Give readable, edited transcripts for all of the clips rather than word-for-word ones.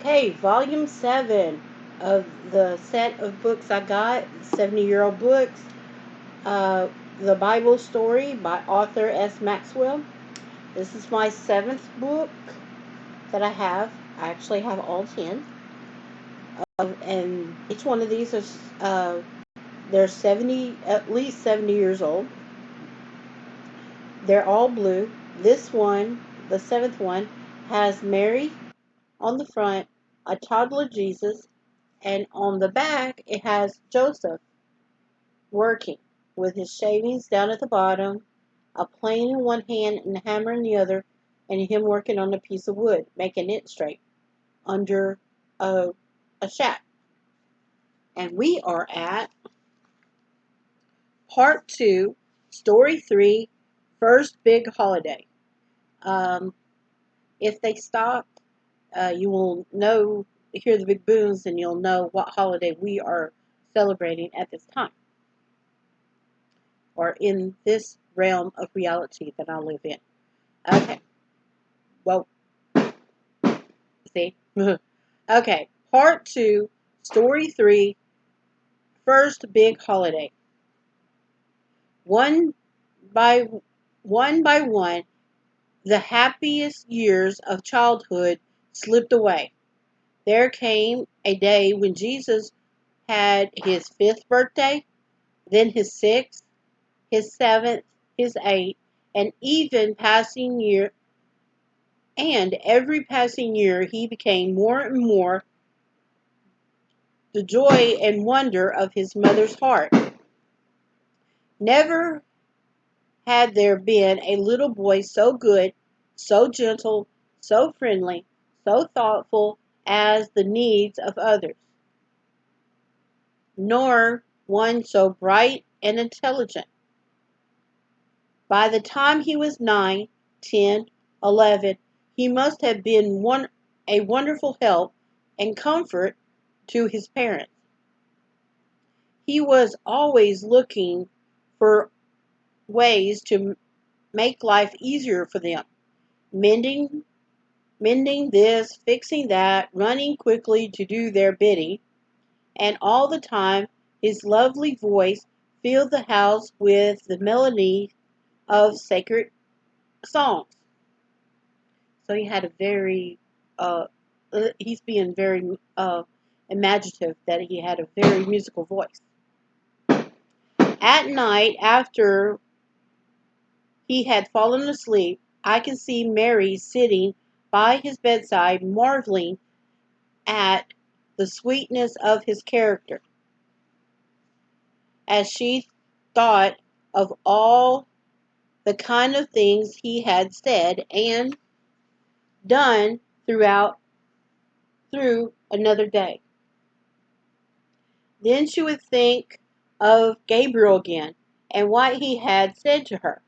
Okay, volume 7 of the set of books I got, 70-year-old books. Uh, the Bible Story by Arthur S Maxwell. This is my 7th book that I have. I actually have all 10. And each one of these is, they're 70, at least 70 years old. They're all blue. This one, the 7th one, has Mary on the front, a toddler Jesus, and on the back it has Joseph working with his shavings down at the bottom, a plane in one hand and a hammer in the other, and him working on a piece of wood, making it straight under a, a shack. And we are at part 2, story 3, first big holiday. Um, if they stop, you will hear the big booms, and you'll know what holiday we are celebrating at this time, or in this realm of reality that I live in. Okay, well, see. Okay, part 2, story 3, first big holiday. One by one, the happiest years of childhood slipped away. There came a day when Jesus had his 5th birthday, then his 6th, his 7th, his 8th, and even passing year. And every passing year, he became more and more the joy and wonder of his mother's heart. Never had there been a little boy so good, so gentle, so friendly, so thoughtful as the needs of others, nor one so bright and intelligent. By the time he was 9, 10, 11, he must have been a wonderful help and comfort to his parents. He was always looking for ways to make life easier for them, mending this, fixing that, running quickly to do their bidding, and all the time his lovely voice filled the house with the melody of sacred songs. So he had a very, he's being very imaginative that he had a very musical voice. At night, after he had fallen asleep, I can see Mary sitting by his bedside, marveling at the sweetness of his character, as she thought of all the kind of things he had said and done through another day. Then she would think of Gabriel again and what he had said to her.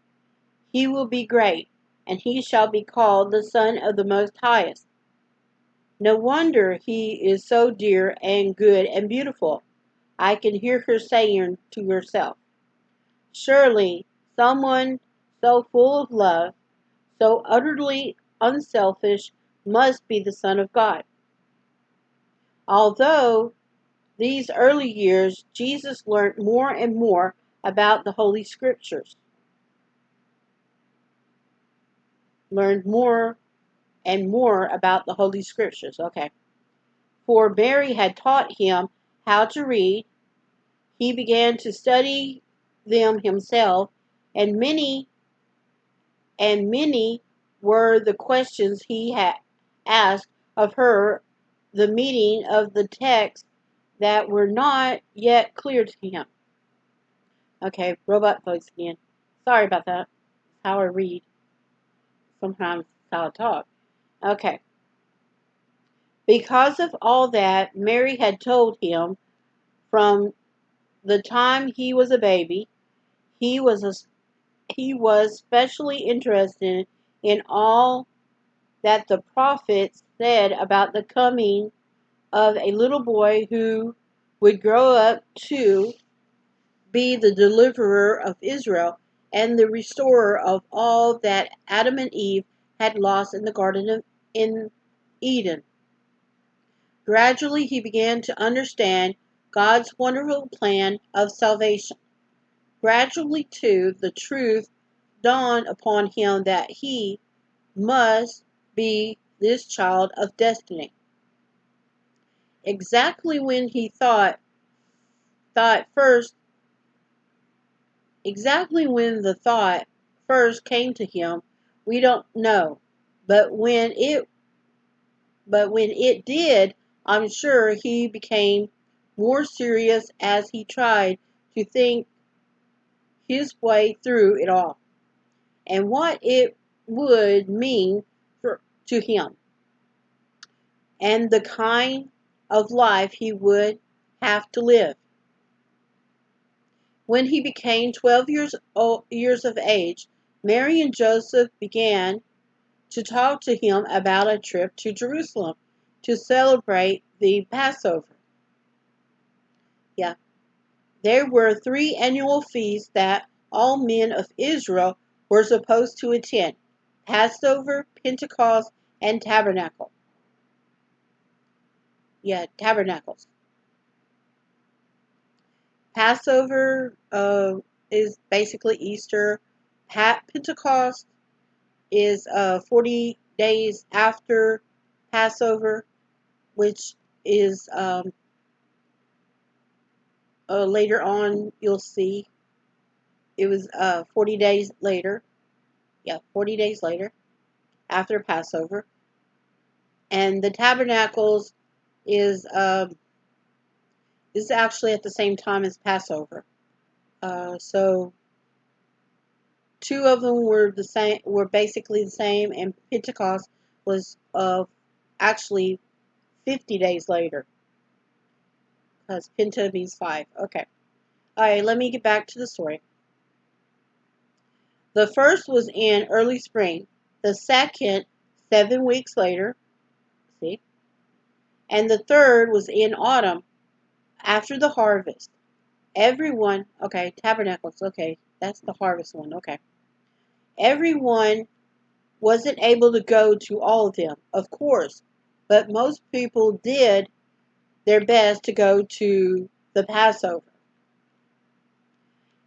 He will be great, and he shall be called the Son of the Most Highest. No wonder he is so dear and good and beautiful. I can hear her saying to herself, surely someone so full of love, so utterly unselfish, must be the Son of God. Although these early years, Jesus learned more and more about the Holy Scriptures. Learned more and more about the Holy Scriptures. Okay. For Mary had taught him how to read. He began to study them himself, and many were the questions he had asked of her, the meaning of the text that were not yet clear to him. Okay, robot voice again. Sorry about that. How I read. Sometimes how I talk. Okay. Because of all that Mary had told him from the time he was a baby, he was specially interested in all that the prophets said about the coming of a little boy who would grow up to be the deliverer of Israel and the restorer of all that Adam and Eve had lost in the Garden of in Eden. Gradually, he began to understand God's wonderful plan of salvation. Gradually, too, the truth dawned upon him that he must be this child of destiny. Exactly when he thought first, exactly when the thought first came to him, we don't know. But when it did, I'm sure he became more serious as he tried to think his way through it all and what it would mean to him and the kind of life he would have to live. When he became 12 years of age, Mary and Joseph began to talk to him about a trip to Jerusalem to celebrate the Passover. Yeah, there were 3 annual feasts that all men of Israel were supposed to attend: Passover, Pentecost, and Tabernacle. Yeah, Tabernacles. Passover is basically Easter. Pentecost is 40 days after Passover, which is later on you'll see it was 40 days later. Yeah, 40 days later after Passover. And the Tabernacles is actually at the same time as Passover. So two of them were basically the same, and Pentecost was actually 50 days later, because Penta means 5. Okay. All right, let me get back to the story. The first was in early spring, the second 7 weeks later, see, and the third was in autumn after the harvest. Everyone, okay, tabernacles, okay, that's the harvest one, okay. Everyone wasn't able to go to all of them, of course, but most people did their best to go to the Passover.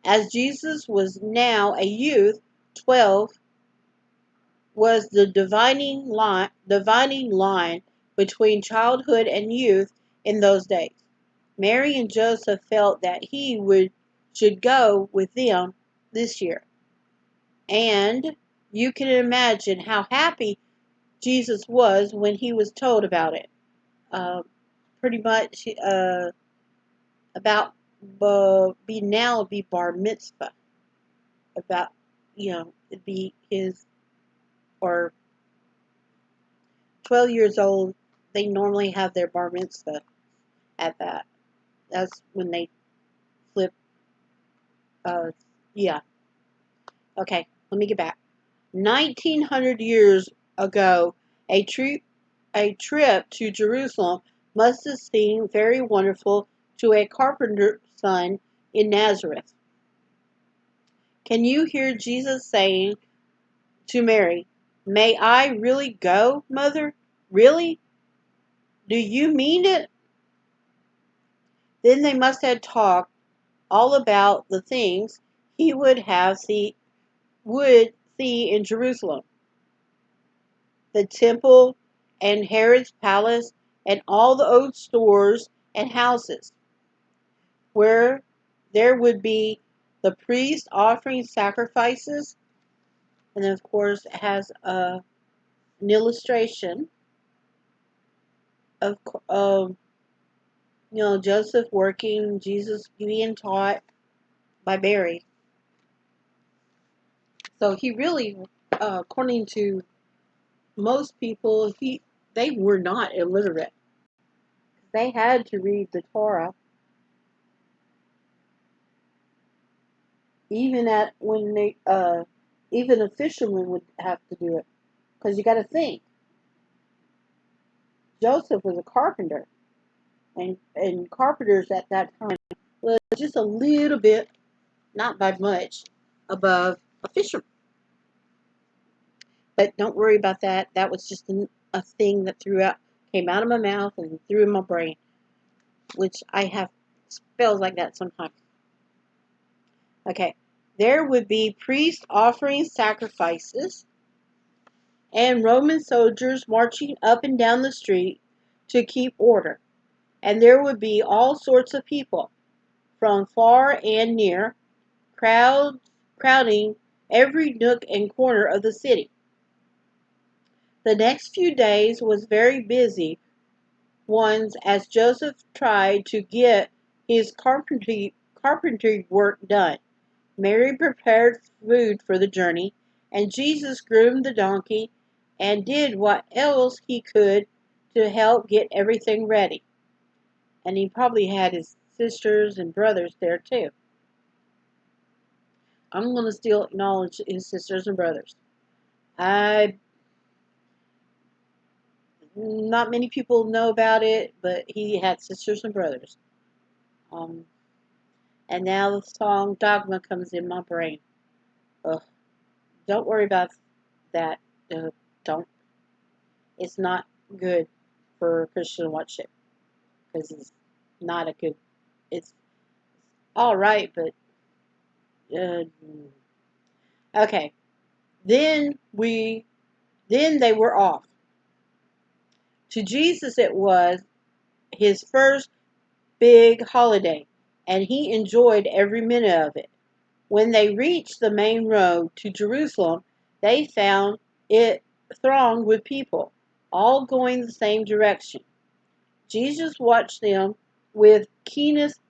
As Jesus was now a youth, 12 was the dividing line between childhood and youth in those days. Mary and Joseph felt that should go with them this year. And you can imagine how happy Jesus was when he was told about it. Uh, Pretty much about be bar mitzvah. About, it'd be his, or 12 years old, they normally have their bar mitzvah at that. That's when they flip, yeah. Okay, let me get back. 1900 years ago, a trip to Jerusalem must have seemed very wonderful to a carpenter's son in Nazareth. Can you hear Jesus saying to Mary, "May I really go, Mother? Really? Do you mean it?" Then they must have talked all about the things he would see in Jerusalem, the temple and Herod's palace and all the old stores and houses, where there would be the priest offering sacrifices. And then, of course, it has an illustration of Joseph working, Jesus being taught by Mary. So he really, according to most people, they were not illiterate. They had to read the Torah, even even a fisherman would have to do it, because you got to think, Joseph was a carpenter, and carpenters at that time was just a little bit, not by much, above a fisherman. But don't worry about that. That was just a thing that came out of my mouth and through in my brain, which I have spells like that sometimes. Okay, there would be priests offering sacrifices and Roman soldiers marching up and down the street to keep order. And there would be all sorts of people from far and near, crowding every nook and corner of the city. The next few days was very busy ones as Joseph tried to get his carpentry work done. Mary prepared food for the journey, and Jesus groomed the donkey and did what else he could to help get everything ready. And he probably had his sisters and brothers there too. I'm going to still acknowledge his sisters and brothers. Not many people know about it, but he had sisters and brothers. And now the song Dogma comes in my brain. Ugh, don't worry about that. Don't. It's not good for Christian to watch it because it's not a good. It's all right, but okay. Then they were off. To Jesus, it was his first big holiday, and he enjoyed every minute of it. When they reached the main road to Jerusalem, they found it thronged with people, all going the same direction. Jesus watched them with keenest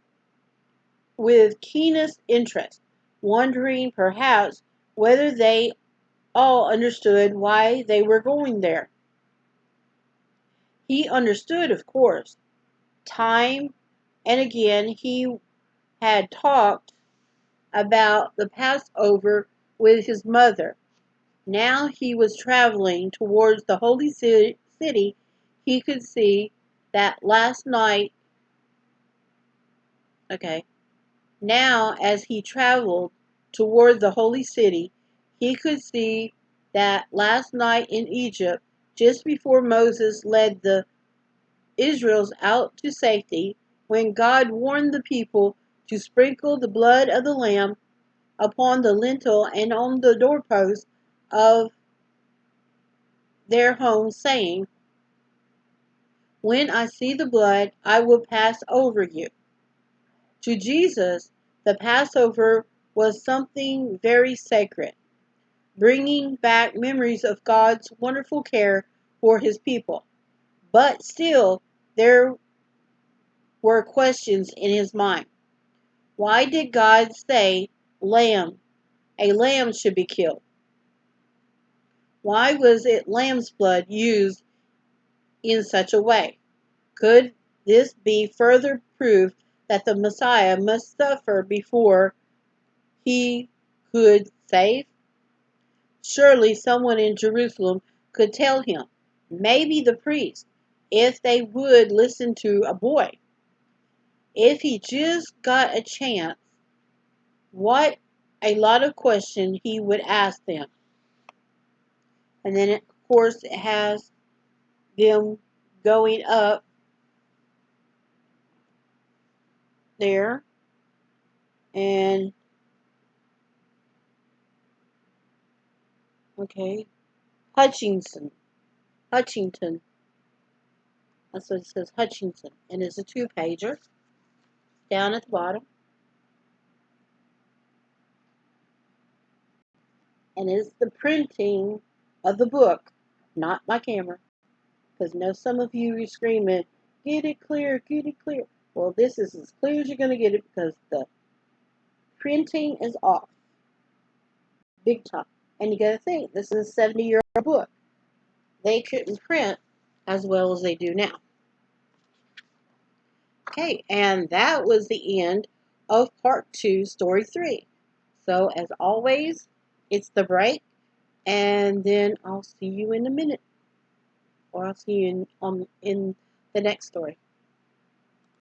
interest, wondering perhaps whether they all understood why they were going there. He understood, of course. Time and again he had talked about the Passover with his mother. Now he was traveling towards the holy city. He could see that last night. Okay. Now, as he traveled toward the holy city, he could see that last night in Egypt, just before Moses led the Israelites out to safety, when God warned the people to sprinkle the blood of the lamb upon the lintel and on the doorposts of their homes, saying, "When I see the blood, I will pass over you." To Jesus, the Passover was something very sacred, bringing back memories of God's wonderful care for his people. But still, there were questions in his mind. Why did God say a lamb should be killed? Why was it lamb's blood used in such a way? Could this be further proof that the Messiah must suffer before he could save? Surely someone in Jerusalem could tell him, maybe the priest, if they would listen to a boy. If he just got a chance, what a lot of questions he would ask them. And then, of course, it has them going up there and, okay, Hutchinson. That's what it says, Hutchinson. And it's a 2-pager down at the bottom. And it's the printing of the book, not my camera. Because I know some of you are screaming, get it clear, get it clear. Well, this is as clear as you're going to get it because the printing is off. Big time. And you got to think, this is a 70-year-old book. They couldn't print as well as they do now. Okay, and that was the end of part 2, story 3. So, as always, it's the break, and then I'll see you in a minute. Or I'll see you in the next story.